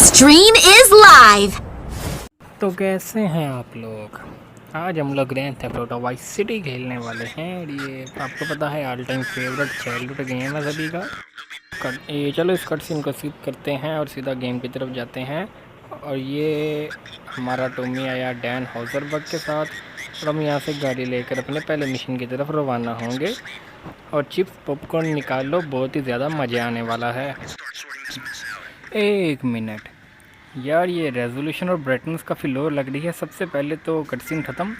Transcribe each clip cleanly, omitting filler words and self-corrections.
Stream is live. तो कैसे हैं आप लोग। आज हम लोग grand theft auto vice city खेलने वाले हैं। ये आपको पता है all time favourite childhood game है सभी का। चलो इस कट सीन को स्किप करते हैं और सीधा गेम की तरफ जाते हैं। और ये हमारा टॉमी आया डैन हाउजरबर्ग के साथ और हम यहाँ से गाड़ी लेकर अपने पहले मिशन की तरफ रवाना होंगे। और चिप्स पॉपकॉर्न निकाल लो, बहुत ही ज़्यादा मज़ा आने वाला है। एक मिनट यार, ये रेजोल्यूशन और ब्राइटनेस काफ़ी लो लग रही है। सबसे पहले तो कटसीन ख़त्म,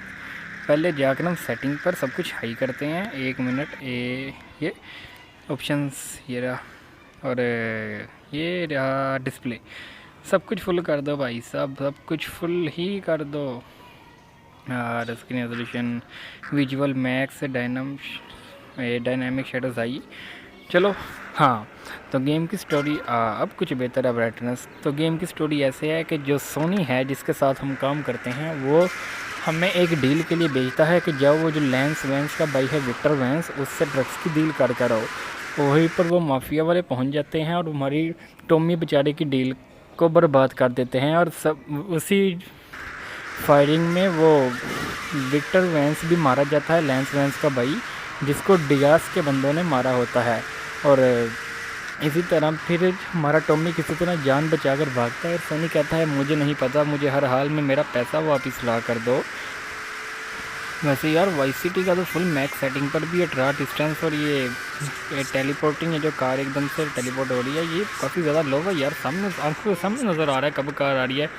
पहले जाकर हम सेटिंग पर सब कुछ हाई करते हैं। एक मिनट, ये ऑप्शंस ये रहा और ये रहा डिस्प्ले, सब कुछ फुल कर दो भाई साहब, सब कुछ फुल ही कर दो। और screen resolution, visual max, dynamic shadows आई। चलो हाँ, तो गेम की स्टोरी अब कुछ बेहतर है ब्राइटनेस। तो गेम की स्टोरी ऐसे है कि जो सोनी है जिसके साथ हम काम करते हैं वो हमें एक डील के लिए भेजता है कि जब वो जो लैंस वैंस का भाई है विक्टर वैंस, उससे ड्रग्स की डील कर करो। वहीं पर वो माफिया वाले पहुंच जाते हैं और हमारी टॉमी बेचारे की डील को बर्बाद कर देते हैं। और सब उसी फायरिंग में वो विक्टर वैंस भी मारा जाता है, लैंस वैंस का भाई, जिसको डियास के बंदों ने मारा होता है। और इसी तरह फिर हमारा टॉमी किसी तरह जान बचाकर भागता है और सोनी कहता है मुझे नहीं पता, मुझे हर हाल में मेरा पैसा वापस ला कर दो। वैसे यार वाइस सिटी का तो फुल मैक्स सेटिंग पर भी है ट्रा डिस्टेंस और ये टेलीपोर्टिंग है, जो कार एकदम से टेलीपोर्ट हो रही है, ये काफ़ी ज़्यादा लो है यार। सामने आंखों के सामने नज़र आ रहा है कब कार आ रही है।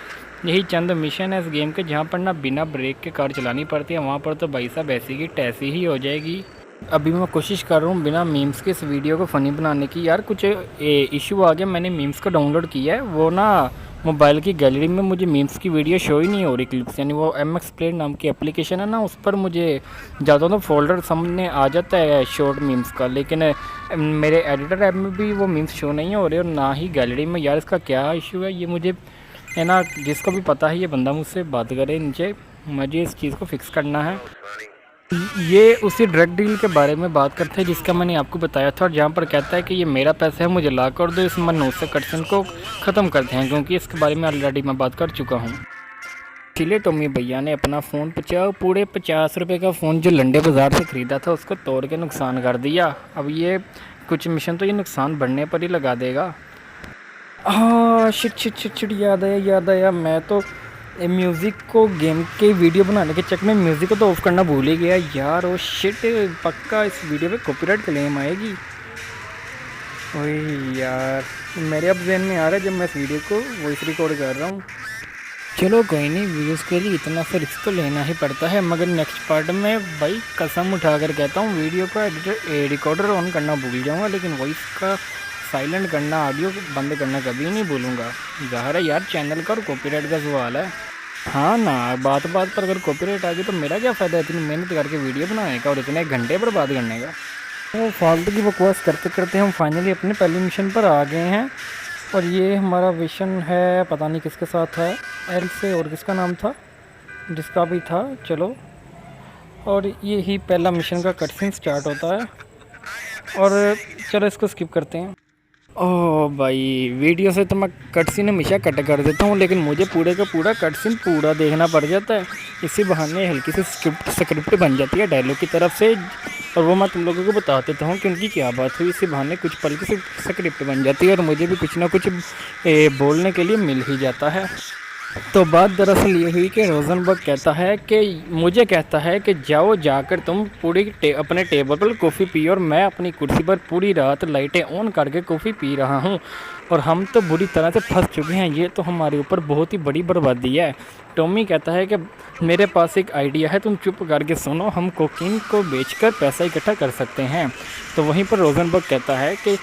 यही चंद मिशन है इस गेम के जहाँ पर ना बिना ब्रेक के कार चलानी पड़ती है, वहाँ पर तो भाई साहब ऐसी की तैसी ही हो जाएगी। अभी मैं कोशिश कर रहा हूँ बिना मीम्स के इस वीडियो को फ़नी बनाने की। यार कुछ इशू आ गया, मैंने मीम्स को डाउनलोड किया है, वो ना मोबाइल की गैलरी में मुझे मीम्स की वीडियो शो ही नहीं हो रही क्लिप्स। यानी वो MX Player नाम की एप्लीकेशन है ना, उस पर मुझे ज़्यादा तो फोल्डर सामने आ जाता है शॉर्ट मीम्स का, लेकिन मेरे एडिटर ऐप में भी वो मीम्स शो नहीं हो रहे और ना ही गैलरी में। यार इसका क्या इशू है ये मुझे है ना, जिसको भी पता है ये बंदा मुझसे बात करे नीचे, मुझे इस चीज़ को फिक्स करना है। ये उसी ड्रग डील के बारे में बात करते हैं जिसका मैंने आपको बताया था, और जहाँ पर कहता है कि ये मेरा पैसा है, मुझे ला कर दो। इस मन से कटसन को ख़त्म करते हैं क्योंकि इसके बारे में ऑलरेडी मैं बात कर चुका हूँ। इसलिए टॉमी भैया ने अपना फ़ोन पूरे 50 रुपये का फ़ोन जो लंडे बाज़ार से ख़रीदा था उसको तोड़ के नुकसान कर दिया। अब ये कुछ मिशन तो ये नुकसान बढ़ने पर ही लगा देगा। हाँ शिट याद आया, मैं तो म्यूज़िक को गेम के वीडियो बनाने के चक्कर में म्यूज़िक को तो ऑफ़ करना भूल ही गया यार। ओ शिट, पक्का इस वीडियो पे कॉपीराइट क्लेम आएगी। ओए यार, मेरे अब ज़हन में आ रहा है जब मैं इस वीडियो को वॉइस रिकॉर्ड कर रहा हूँ। चलो कोई नहीं, व्यूज़ के लिए इतना सा रिस्क तो लेना ही पड़ता है। मगर नेक्स्ट पार्ट में भाई कसम उठा कर कहता हूँ वीडियो का रिकॉर्डर ऑन करना भूल जाऊँगा, लेकिन वॉइस का साइलेंट करना, ऑडियो बंद करना कभी नहीं भूलूंगा। ज़ाहिर है यार चैनल का और कॉपीराइट का सवाल है। हाँ ना, बात पर अगर कॉपीराइट आ गई तो मेरा क्या फ़ायदा इतनी मेहनत करके वीडियो बनाने का और इतने घंटे बर्बाद करने का। तो फालतू की बकवास करते करते हम फाइनली अपने पहले मिशन पर आ गए हैं। और ये हमारा मिशन है, पता नहीं किसके साथ है, एल से, और किसका नाम था, जिसका भी था। चलो, और ये ही पहला मिशन का कटसीन स्टार्ट होता है। और चलो इसको स्किप करते हैं। ओह भाई, वीडियो से तो मैं कटसीन हमेशा कट कर देता हूँ, लेकिन मुझे पूरे का पूरा कटसीन पूरा देखना पड़ जाता है। इसी बहाने हल्की सी स्क्रिप्ट बन जाती है डायलॉग की तरफ से, और वो मैं तुम लोगों को बता देता हूँ कि उनकी क्या बात हुई। इसी बहाने कुछ पल की स्क्रिप्ट बन जाती है और मुझे भी कुछ ना कुछ बोलने के लिए मिल ही जाता है। तो बात दरअसल ये हुई कि रोजनबर्ग कहता है कि जाओ जाकर तुम अपने टेबल पर कॉफ़ी पियो, और मैं अपनी कुर्सी पर पूरी रात लाइटें ऑन करके कॉफ़ी पी रहा हूँ और हम तो बुरी तरह से फंस चुके हैं, ये तो हमारे ऊपर बहुत ही बड़ी बर्बादी है। टॉमी कहता है कि मेरे पास एक आइडिया है, तुम चुप करके सुनो, हम कोकीन को बेचकर पैसा इकट्ठा कर सकते हैं। तो वहीं पर रोजनबर्ग कहता है कि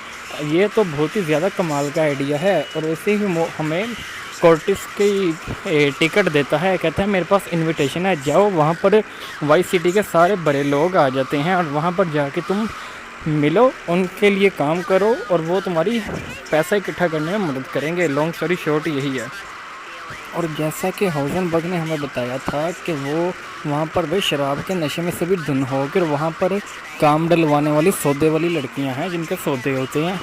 ये तो बहुत ही ज़्यादा कमाल का आइडिया है, और वैसे ही हमें कोर्टिस की टिकट देता है। कहता है मेरे पास इनविटेशन है, जाओ वहाँ पर वाइस सिटी के सारे बड़े लोग आ जाते हैं और वहाँ पर जाके तुम मिलो, उनके लिए काम करो और वो तुम्हारी पैसा इकट्ठा करने में मदद करेंगे। लॉन्ग स्टोरी शॉर्ट यही है। और जैसा कि हाउजनबर्ग ने हमें बताया था कि वो वहाँ पर वे शराब के नशे में से भी धुन होकर वहाँ पर काम डलवाने वाली सौदे वाली लड़कियाँ हैं जिनके सौदे होते हैं।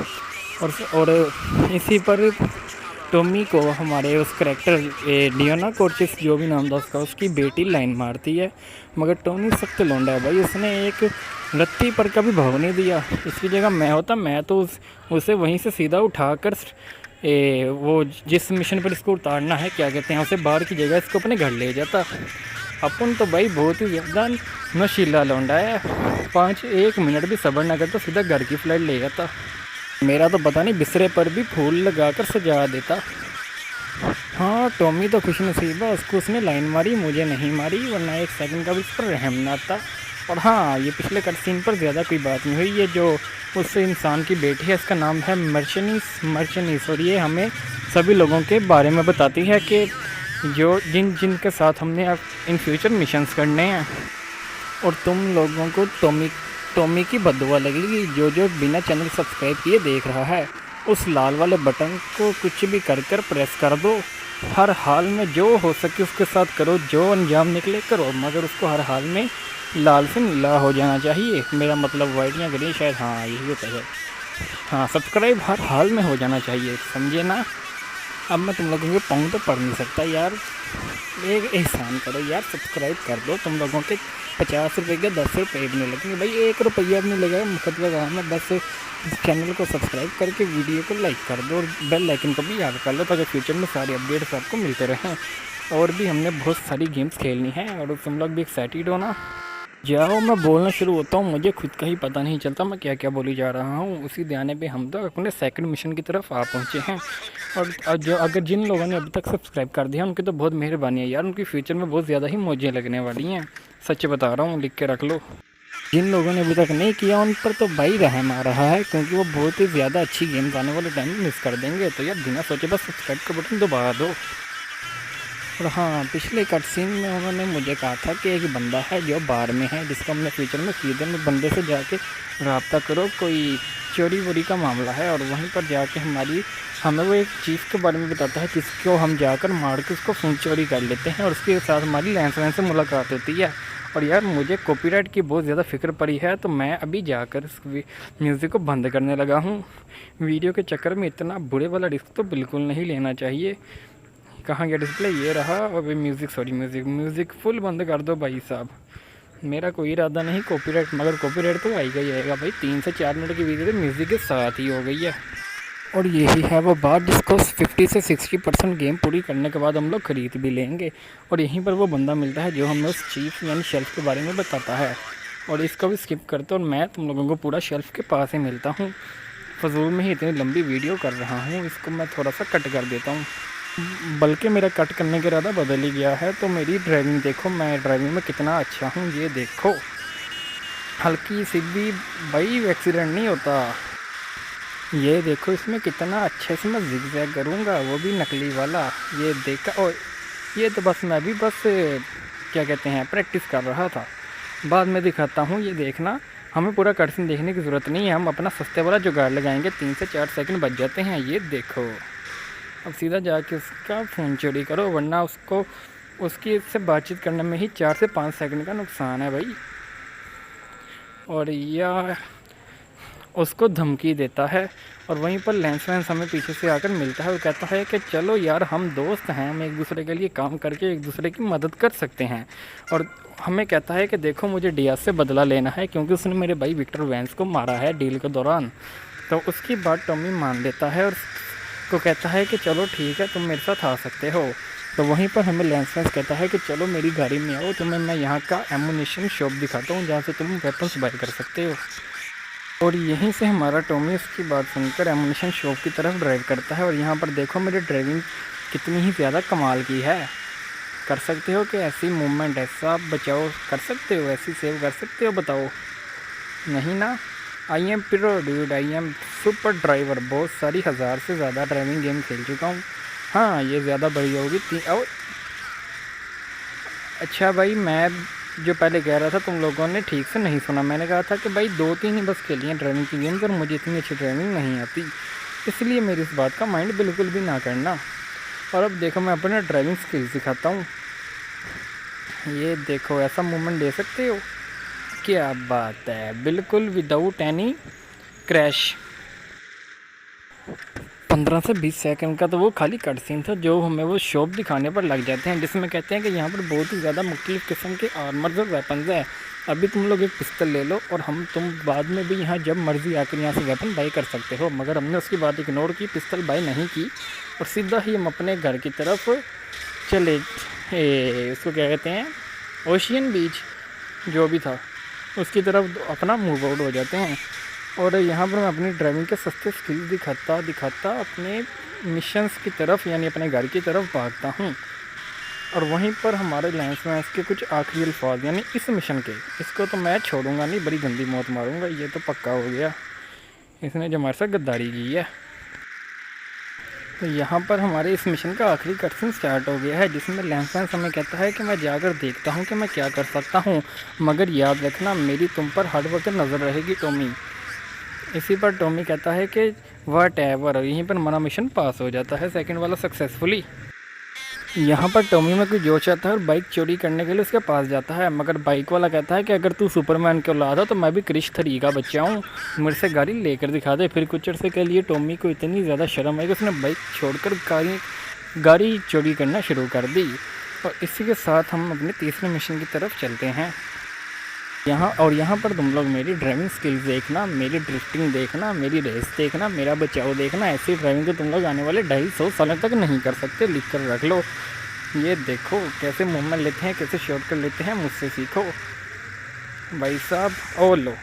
और इसी पर टॉमी को हमारे उस करैक्टर डियोना कोर्चिस जो भी नाम था उसका, उसकी बेटी लाइन मारती है, मगर टॉमी सख्त लौंडा है भाई, उसने एक रत्ती पर का भी भाव नहीं दिया। इसकी जगह मैं होता, मैं तो उसे वहीं से सीधा उठाकर वो जिस मिशन पर इसको उतारना है, क्या कहते हैं उसे, बाहर की जगह इसको अपने घर ले जाता। अपन तो भाई बहुत ही ज़्यादा नशीला लौंडा है, 1 मिनट भी सब्र ना करता, सीधा घर की फ्लाइट ले जाता। मेरा तो पता नहीं बिस्तरे पर भी फूल लगाकर सजा देता। हाँ, टॉमी तो खुश नसीब है, उसको उसने लाइन मारी, मुझे नहीं मारी, वरना 1 सेकंड का भी उस पर रहम ना था। और हाँ, ये पिछले कट सीन पर ज़्यादा कोई बात नहीं हुई। ये जो उस इंसान की बेटी है, इसका नाम है मर्चनीस, और ये हमें सभी लोगों के बारे में बताती है कि जो जिनके साथ हमने अब इन फ्यूचर मिशंस करने हैं। और तुम लोगों को टॉमी की बददुआ लगेगी, जो बिना चैनल सब्सक्राइब किए देख रहा है। उस लाल वाले बटन को कुछ भी कर प्रेस कर दो, हर हाल में जो हो सके उसके साथ करो, जो अंजाम निकले करो, मगर उसको हर हाल में लाल से नीला हो जाना चाहिए। मेरा मतलब वाइट या ग्रीन, शायद, हाँ यही होता है। हाँ, सब्सक्राइब हर हाल में हो जाना चाहिए, समझे ना। अब मैं तुम लोगों के पाँव तो पढ़ नहीं सकता यार, एक एहसान करो यार, सब्सक्राइब कर दो। तुम लोगों के 50 रुपये के 10 रुपये भी नहीं लगेंगे भाई, 1 रुपया भी नहीं लगेगा, मुफ्त लगा मैं। बस चैनल को सब्सक्राइब करके वीडियो को लाइक कर दो और बेल आइकन को भी याद कर लो, ताकि फ्यूचर में सारी अपडेट्स आपको मिलते रहें। और भी हमने बहुत सारी गेम्स खेलनी है, और तुम लोग भी एक्साइटेड हो ना। जाओ, मैं बोलना शुरू होता हूँ, मुझे खुद का ही पता नहीं चलता मैं क्या क्या बोली जा रहा हूँ। उसी ध्यान पे हम तो अपने सेकंड मिशन की तरफ आ पहुँचे हैं। और जो अगर जिन लोगों ने अभी तक सब्सक्राइब कर दिया उनकी तो बहुत मेहरबानी है यार, उनकी फ्यूचर में बहुत ज़्यादा ही मौजें लगने वाली हैं, सच बता रहा हूँ, लिख के रख लो। जिन लोगों ने अभी तक नहीं किया उन पर तो भाई रहम आ रहा है, क्योंकि वो बहुत ही ज़्यादा अच्छी गेम्स आने वाले टाइम में मिस कर देंगे। तो यार बिना सोचे बस सब्सक्राइब का बटन दबा दो। और हाँ, पिछले कट सीन में उन्होंने मुझे कहा था कि एक बंदा है जो बार में है, जिसको हमने फ्यूचर में सीधे में बंदे से जाके रब्ता करो, कोई चोरी वोरी का मामला है। और वहीं पर जाके हमें वो एक चीज़ के बारे में बताता है, जिसको हम जाकर मार के उसको फ़ोन चोरी कर लेते हैं, और उसके साथ हमारी लैंसमैन से मुलाकात होती है। और यार मुझे कॉपीराइट की बहुत ज़्यादा फ़िक्र पड़ी है, तो मैं अभी जाकर इस म्यूज़िक को बंद करने लगा हूँ। वीडियो के चक्कर में इतना बुरे वाला रिस्क तो बिल्कुल नहीं लेना चाहिए। कहाँ गया डिस्प्ले, ये रहा। और म्यूज़िक फुल बंद कर दो भाई साहब। मेरा कोई इरादा नहीं कॉपीराइट, मगर कॉपीराइट तो आएगा ही आएगा भाई। 3 से 4 मिनट की वीडियो तो म्यूज़िक के साथ ही हो गई है। और यही है वो बात जिसको 50 से 60% गेम पूरी करने के बाद हम लोग ख़रीद भी लेंगे। और यहीं पर वो बंदा मिलता है जो हमें उस चीफ यानी शेल्फ़ के बारे में बताता है। और इसको भी स्किप करते, और मैं तुम लोगों को पूरा शेल्फ़ के पास ही मिलता हूँ। फजूल में ही इतनी लंबी वीडियो कर रहा हूँ, इसको मैं थोड़ा सा कट कर देता हूँ। बल्कि मेरा कट करने का इरादा बदल ही गया है। तो मेरी ड्राइविंग देखो, मैं ड्राइविंग में कितना अच्छा हूँ, ये देखो। हल्की सी भी भाई एक्सीडेंट नहीं होता। ये देखो इसमें कितना अच्छे से मैं जिगजैग करूँगा, वो भी नकली वाला। ये देखा, और ये तो बस मैं भी बस क्या कहते हैं प्रैक्टिस कर रहा था, बाद में दिखाता हूँ। ये देखना, हमें पूरा कट सीन देखने की ज़रूरत नहीं है, हम अपना सस्ते वाला जुगाड़ लगाएंगे। 3 से 4 सेकंड बच जाते हैं। ये देखो, अब सीधा जाके उसका फ़ोन चोरी करो, वरना उसकी इससे बातचीत करने में ही 4 से 5 सेकंड का नुकसान है भाई। और यह उसको धमकी देता है, और वहीं पर लैंसमैन हमें पीछे से आकर मिलता है और कहता है कि चलो यार, हम दोस्त हैं, हम एक दूसरे के लिए काम करके एक दूसरे की मदद कर सकते हैं। और हमें कहता है कि देखो, मुझे डियाज से बदला लेना है, क्योंकि उसने मेरे भाई विक्टर वैंस को मारा है डील के दौरान। तो उसकी बात टॉमी मान लेता है और को कहता है कि चलो ठीक है, तुम मेरे साथ आ सकते हो। तो वहीं पर हमें लैंसमैन कहता है कि चलो मेरी गाड़ी में आओ, तुम्हें मैं यहाँ का एमुनिशन शॉप दिखाता हूँ, जहाँ से तुम वेपन्स बाय कर सकते हो। और यहीं से हमारा टॉमी उसकी बात सुनकर एमुनिशन शॉप की तरफ ड्राइव करता है। और यहाँ पर देखो मेरी ड्राइविंग कितनी ही ज़्यादा कमाल की है। कर सकते हो कि ऐसी मूवमेंट, ऐसा बचाओ कर सकते हो, ऐसी सेव कर सकते हो, बताओ। नहीं ना। I am pro dude, I am super driver. बहुत सारी 1000 से ज़्यादा ड्राइविंग गेम खेल चुका हूँ। हाँ, ये ज़्यादा बड़ी होगी। अच्छा भाई, मैं जो पहले कह रहा था तुम लोगों ने ठीक से नहीं सुना। मैंने कहा था कि भाई 2-3 ही बस खेली हैं ड्राइविंग की गेम्स, और मुझे इतनी अच्छी ड्राइविंग नहीं आती, इसलिए मेरी इस बात का माइंड बिल्कुल भी ना करना। और अब देखो, मैं अपना ड्राइविंग स्किल्स दिखाता हूँ। ये देखो, ऐसा मूवमेंट दे सकते हो, क्या बात है, बिल्कुल विदाउट एनी क्रैश। 15 से 20 सेकंड का तो वो खाली कट सीन था जो हमें वो शॉप दिखाने पर लग जाते हैं, जिसमें कहते हैं कि यहाँ पर बहुत ही ज़्यादा मुख्तलिफ़ किस्म के आर्मर्स और वेपन्स है। अभी तुम लोग एक पिस्तल ले लो और तुम बाद में भी यहाँ जब मर्ज़ी आकर यहाँ से वेपन बाई कर सकते हो, मगर हमने उसकी बात इग्नोर की, पिस्तल बाई नहीं की और सीधा ही हम अपने घर की तरफ चले, उसको क्या कहते हैं, ओशियन बीच जो भी था उसकी तरफ अपना मूव आउट हो जाते हैं। और यहाँ पर मैं अपनी ड्राइविंग के सस्ते स्किल्स दिखाता अपने मिशंस की तरफ यानी अपने घर की तरफ भागता हूँ। और वहीं पर हमारे लाइन्स में इसके कुछ आखिरी अल्फाज यानी इस मिशन के, इसको तो मैं छोड़ूंगा नहीं, बड़ी गंदी मौत मारूंगा, ये तो पक्का हो गया, इसने जो हमारे साथ गद्दारी की है। तो यहाँ पर हमारे इस मिशन का आखिरी कटसीन स्टार्ट हो गया है, जिसमें लैंसमैन हमें कहता है कि मैं जाकर देखता हूँ कि मैं क्या कर सकता हूँ, मगर याद रखना मेरी तुम पर हर वक्त नज़र रहेगी टॉमी। इसी पर टॉमी कहता है कि वट एवर, यहीं पर हमारा मिशन पास हो जाता है सेकंड वाला सक्सेसफुली। यहाँ पर टॉमी में कोई जोश आता है और बाइक चोरी करने के लिए उसके पास जाता है, मगर बाइक वाला कहता है कि अगर तू सुपरमैन के औलाद हो तो मैं भी क्रिश 3 का बच्चा हूँ, मेरे से गाड़ी लेकर दिखा दे। फिर कुछ अर्से के लिए टॉमी को इतनी ज़्यादा शर्म आई कि उसने बाइक छोड़कर गाड़ी चोरी करना शुरू कर दी। और इसी के साथ हम अपने तीसरे मिशन की तरफ चलते हैं। यहाँ पर तुम लोग मेरी ड्राइविंग स्किल्स देखना, मेरी ड्रिफ्टिंग देखना, मेरी रेस देखना, मेरा बचाव देखना। ऐसी ड्राइविंग तो तुम लोग आने वाले 250 सालों तक नहीं कर सकते, लिख कर रख लो। ये देखो कैसे मूवमेंट लेते हैं, कैसे शॉर्टकट लेते हैं, मुझसे सीखो भाई साहब। ओ लो,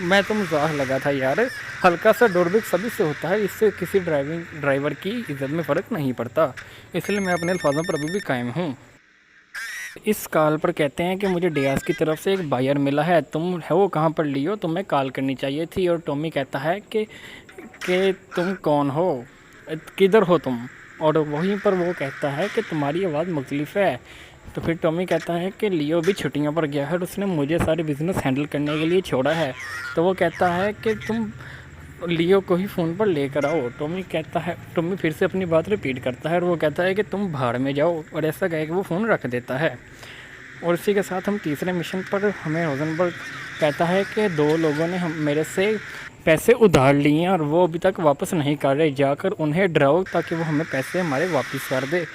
मैं तो मजाक लगा था यार, हल्का सा डोरबेक सभी से होता है, इससे किसी ड्राइवर की इज्जत में फ़र्क नहीं पड़ता, इसलिए मैं अपने अल्फाजों पर अभी भी कायम हूँ। इस कॉल पर कहते हैं कि मुझे डियास की तरफ से एक बायर मिला है, तुम है वो कहाँ पर लियो, तुम्हें कॉल करनी चाहिए थी। और टॉमी कहता है कि तुम कौन हो, किधर हो तुम, और वहीं पर वो कहता है कि तुम्हारी आवाज़ मुख्तलिफ है। तो फिर टॉमी कहता है कि लियो भी छुट्टियों पर गया है और उसने मुझे सारे बिज़नेस हैंडल करने के लिए छोड़ा है। तो वो कहता है कि तुम लियो को ही फ़ोन पर लेकर आओ। टॉमी फिर से अपनी बात रिपीट करता है और वो कहता है कि तुम भाड़ में जाओ, और ऐसा कह के वो फ़ोन रख देता है। और इसी के साथ हम तीसरे मिशन पर, हमें रोजनबर्ग कहता है कि 2 लोगों ने मेरे से पैसे उधार लिए हैं और वो अभी तक वापस नहीं कर रहे, जाकर उन्हें डराओ ताकि वो हमें पैसे हमारे वापस कर दे।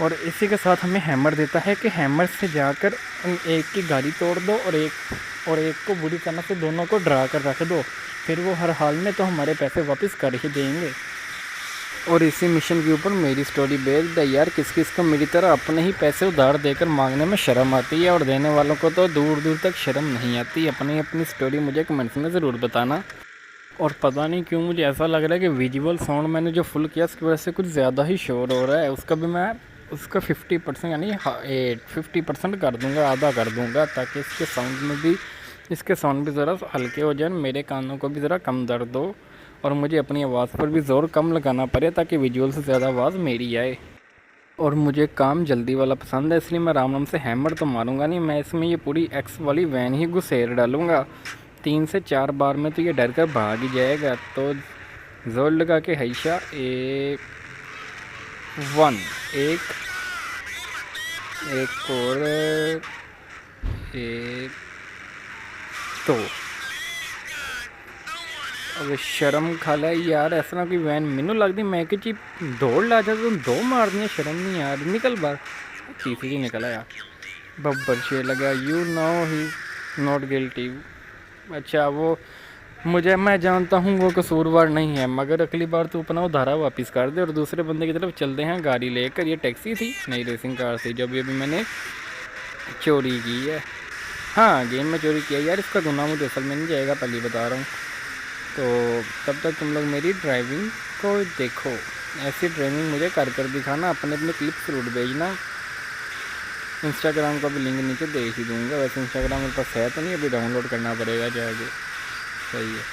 और इसी के साथ हमें हैमर देता है कि हैमर से जाकर एक की गाड़ी तोड़ दो और एक को बुरी तरह से दोनों को डरा कर रख दो, फिर वो हर हाल में तो हमारे पैसे वापस कर ही देंगे। और इसी मिशन के ऊपर मेरी स्टोरी बेस्ड है यार, किस को मेरी तरह अपने ही पैसे उधार देकर मांगने में शर्म आती है और देने वालों को तो दूर दूर तक शर्म नहीं आती। अपनी स्टोरी मुझे कमेंट्स में ज़रूर बताना। और पता नहीं क्यों मुझे ऐसा लग रहा है कि विजुअल साउंड मैंने जो फुल किया उसकी वजह से कुछ ज़्यादा ही शोर हो रहा है, उसका भी मैं उसका 50% यानी 50% कर दूँगा, आधा कर दूँगा, ताकि इसके साउंड भी ज़रा हल्के हो जाए, मेरे कानों को भी ज़रा कम दर्द हो और मुझे अपनी आवाज़ पर भी ज़ोर कम लगाना पड़े ताकि विजुअल से ज़्यादा आवाज़ मेरी आए। और मुझे काम जल्दी वाला पसंद है, इसलिए मैं राम से हैमर तो मारूंगा नहीं, मैं इसमें ये पूरी एक्स वाली वैन ही घुसेर डालूँगा। 3 से 4 बार में तो ये डर कर भाग ही जाएगा। तो जोर लगा के हैशा 1 एक और एक तो अब शर्म खा ला यार, ऐसा ना कोई वैन मैनू लगती मैं कि जी दौड़ ला जा, तुम 2 मार दिया, शर्म नहीं यार, निकल बाहर। तीसरी निकला यार, बब्बर शेर लगा, you know he not guilty. अच्छा वो मैं जानता हूँ वो कसूरवार नहीं है, मगर अगली बार तू अपना उधारा वापस कर दे और दूसरे बंदे की तरफ चलते हैं गाड़ी लेकर। ये टैक्सी थी, नई रेसिंग कार थी जो भी मैंने चोरी की है। हाँ गेम में चोरी किया यार, इसका गुनाह मुझे असल में नहीं जाएगा, पहले बता रहा हूँ। तो तब तक तुम लोग मेरी ड्राइविंग को देखो, ऐसी ड्राइविंग मुझे कर दिखाना, अपने क्लिप्स जरूर भेजना। इंस्टाग्राम का भी लिंक नीचे दे ही दूँगा, वैसे इंस्टाग्राम मेरे पास है तो नहीं, अभी डाउनलोड करना पड़ेगा जाके। सही है।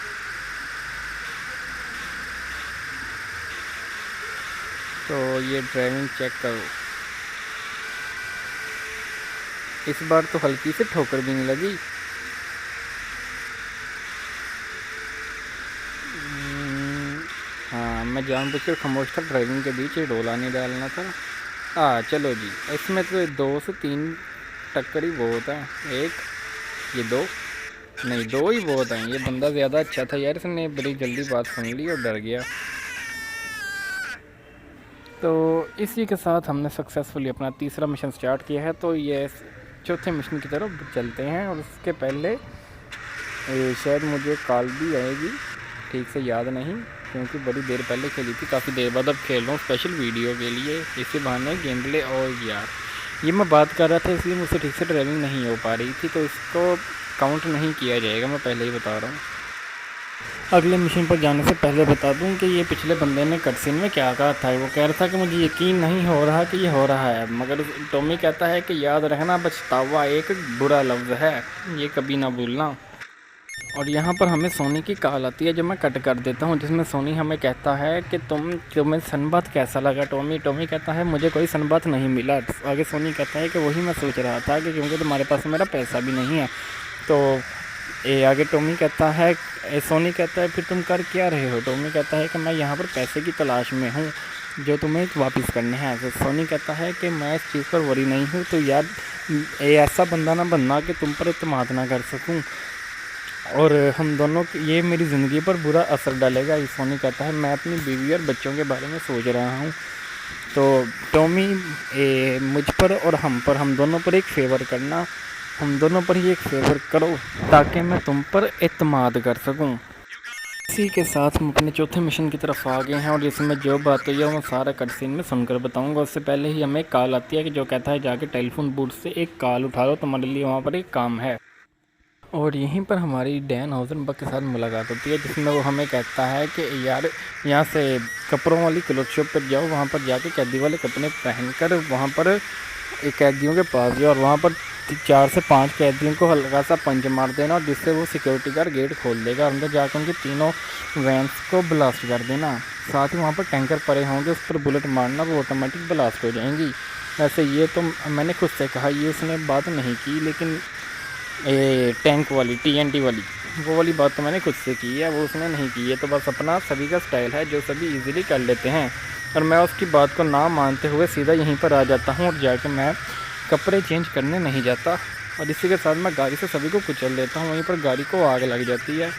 तो ये ड्राइविंग चेक करो, इस बार तो हल्की से ठोकर भी नहीं लगी। हाँ मैं जानबूझकर खामोश था, ड्राइविंग के बीच डोला नहीं डालना था। चलो जी, इसमें तो 2 से 3 टक्कर ही बहुत है, ये 2 नहीं 2 ही बहुत हैं। ये बंदा ज़्यादा अच्छा था यार, इसने बड़ी जल्दी बात सुन ली और डर गया। तो इसी के साथ हमने सक्सेसफुली अपना तीसरा मिशन स्टार्ट किया है। तो ये चौथे मिशन की तरफ चलते हैं, और उसके पहले शायद मुझे कॉल भी आएगी, ठीक से याद नहीं, क्योंकि बड़ी देर पहले खेली थी, काफ़ी देर बाद अब खेल रहा हूँ स्पेशल वीडियो के लिए, इसी बहाने गेम प्ले। और यार ये मैं बात कर रहा था इसलिए मुझसे ठीक से ड्राइविंग नहीं हो पा रही थी, तो इसको काउंट नहीं किया जाएगा, मैं पहले ही बता रहा हूँ। अगले मिशन पर जाने से पहले बता दूं कि ये पिछले बंदे ने कटसीन में क्या कहा था। वो कह रहा था कि मुझे यकीन नहीं हो रहा कि ये हो रहा है, मगर टॉमी कहता है कि याद रखना पछतावा एक बुरा लफ्ज़ है, ये कभी ना भूलना। और यहाँ पर हमें सोनी की कॉल आती है जो मैं कट कर देता हूँ, जिसमें सोनी हमें कहता है कि तुम्हें सनबाथ कैसा लगा टॉमी। टॉमी कहता है मुझे कोई सनबाथ नहीं मिला। आगे सोनी कहता है कि वही मैं सोच रहा था कि क्योंकि तुम्हारे पास मेरा पैसा भी नहीं है। तो आगे टॉमी कहता है, सोनी कहता है फिर तुम कर क्या रहे हो। टॉमी कहता है कि मैं यहाँ पर पैसे की तलाश में हूँ जो तुम्हें वापस करने हैं। तो सोनी कहता है कि मैं इस चीज़ पर वरी नहीं हूँ, तो यार ऐसा बंदा ना बनना कि तुम पर इत्मीनान ना कर सकूँ, और हम दोनों ये मेरी ज़िंदगी पर बुरा असर डालेगा। सोनी कहता है मैं अपनी बीवी और बच्चों के बारे में सोच रहा हूँ। तो टॉमी मुझ पर और हम दोनों पर एक फेवर करना, हम दोनों पर ही एक फेवर करो ताकि मैं तुम पर एतमाद कर सकूं। इसी के साथ हम अपने चौथे मिशन की तरफ आ गए हैं, और जिसमें जो बात हुई है वो सारा कटसीन में सुनकर बताऊंगा। उससे पहले ही हमें कॉल आती है कि जो कहता है जाके टेलीफोन बूथ से एक कॉल उठा लो, तुम्हारे लिए वहाँ पर एक काम है। और यहीं पर हमारी डैन हाउजनबर्ग के साथ मुलाकात होती है, जिसमें वो हमें कहता है कि यार यहाँ से कपड़ों वाली क्लोथ शॉप पर जाओ, वहाँ पर जाके कैदी वाले कपड़े पहनकर वहाँ पर एक कैदियों के पास जाओ, और वहाँ पर 4 से 5 कैदियों को हल्का सा पंच मार देना, और जिससे वो सिक्योरिटी गार्ड गेट खोल देगा, अंदर जाकर उनकी तीनों वैन्स को ब्लास्ट कर देना। साथ ही वहाँ पर टैंकर पड़े होंगे, उस पर बुलेट मारना, वो ऑटोमेटिक ब्लास्ट हो जाएंगी। वैसे ये तो मैंने खुद से कहा, ये उसने बात नहीं की, लेकिन टैंक वाली TNT वाली वो वाली बात तो मैंने खुद से की है, वो उसने नहीं की है। तो बस अपना सभी का स्टाइल है जो सभी इजीली कर लेते हैं, और मैं उसकी बात को ना मानते हुए सीधा यहीं पर आ जाता हूँ, और जाके मैं कपड़े चेंज करने नहीं जाता, और इसी के साथ मैं गाड़ी से सभी को कुचल देता हूँ। वहीं पर गाड़ी को आग लग जाती है।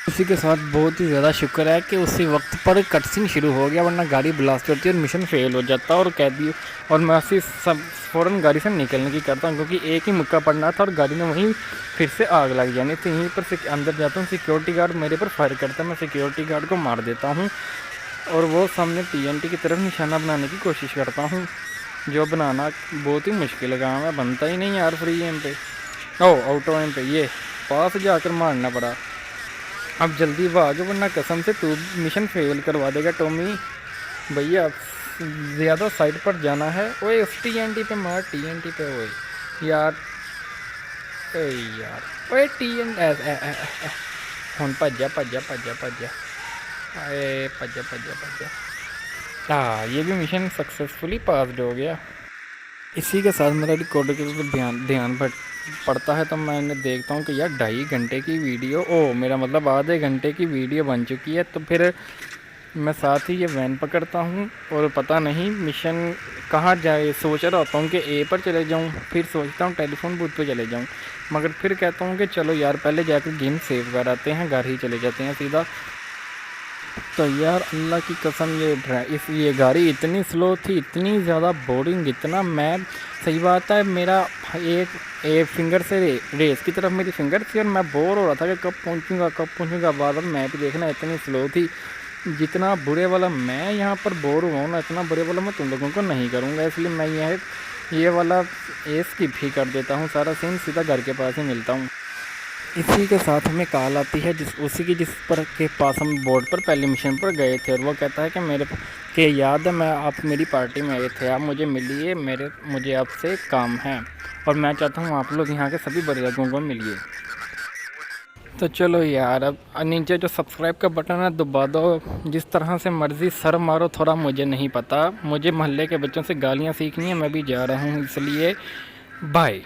इसी के साथ बहुत ही ज़्यादा शुक्र है कि उसी वक्त पर कटसीन शुरू हो गया, वरना गाड़ी ब्लास्ट होती और मिशन फेल हो जाता, और कैदी और मैं उसी सब फ़ौरन गाड़ी से निकलने की करता हूँ, क्योंकि एक ही मुक्का पड़ना था और गाड़ी में वहीं फिर से आग लग जानी थी। यहीं पर अंदर जाता हूँ, सिक्योरिटी गार्ड मेरे पर फायर करता है, मैं सिक्योरिटी गार्ड को मार देता हूँ, और वो सामने TNT की तरफ निशाना बनाने की कोशिश करता हूँ, जो बनाना बहुत ही मुश्किल काम है, बनता ही नहीं यार फ्री एम पे, ऑटो एम पे। ये पास जाकर मारना पड़ा। अब जल्दी भाग, वरना कसम से तू मिशन फेल करवा देगा टॉमी भैया। ज़्यादा साइड पर जाना है। ओए उस TNT पे मार, TNT पे। ओए यार ओए TNT हम भज्जा अरे भज्जा। हाँ, ये भी मिशन सक्सेसफुली पास्ड हो गया। इसी के साथ मेरा रिकॉर्ड के ध्यान पड़ता है, तो मैंने देखता हूँ कि यार 2.5 घंटे की वीडियो, मेरा मतलब आधे घंटे की वीडियो बन चुकी है। तो फिर मैं साथ ही ये वैन पकड़ता हूँ, और पता नहीं मिशन कहाँ जाए। सोच रहा होता हूँ कि A पर चले जाऊँ, फिर सोचता हूँ टेलीफोन बूथ पे चले जाऊँ, मगर फिर कहता हूँ कि चलो यार पहले जाकर गेम सेव कर आते हैं, घर ही चले जाते हैं सीधा। तो यार अल्लाह की कसम, ये गाड़ी इतनी स्लो थी, इतनी ज़्यादा बोरिंग, इतना मैं सही बात है, मेरा एक फिंगर से रेस की तरफ मेरी फिंगर थी, और मैं बोर हो रहा था कि कब पहुंचूंगा। बार मैप देखना इतनी स्लो थी। जितना बुरे वाला मैं यहाँ पर बोर हुआ हूँ ना, इतना बुरे वाला मैं तुम लोगों को नहीं करूँगा, इसलिए मैं ये वाला स्किप ही कर देता हूँ। सारा सीन सीधा घर के पास ही मिलता हूँ। इसी के साथ हमें कॉल आती है जिस पर के पास हम बोर्ड पर पहले मिशन पर गए थे, और वो कहता है कि याद है मैं आप मेरी पार्टी में आए थे, आप मुझे मिलिए, मुझे आपसे काम है, और मैं चाहता हूँ आप लोग यहाँ के सभी बड़े लोगों को मिलिए। तो चलो यार, अब नीचे जो सब्सक्राइब का बटन है दबा दो, जिस तरह से मर्ज़ी सर मारो, थोड़ा मुझे नहीं पता, मुझे मोहल्ले के बच्चों से गालियाँ सीखनी है, मैं भी जा रहा हूँ, इसलिए बाय।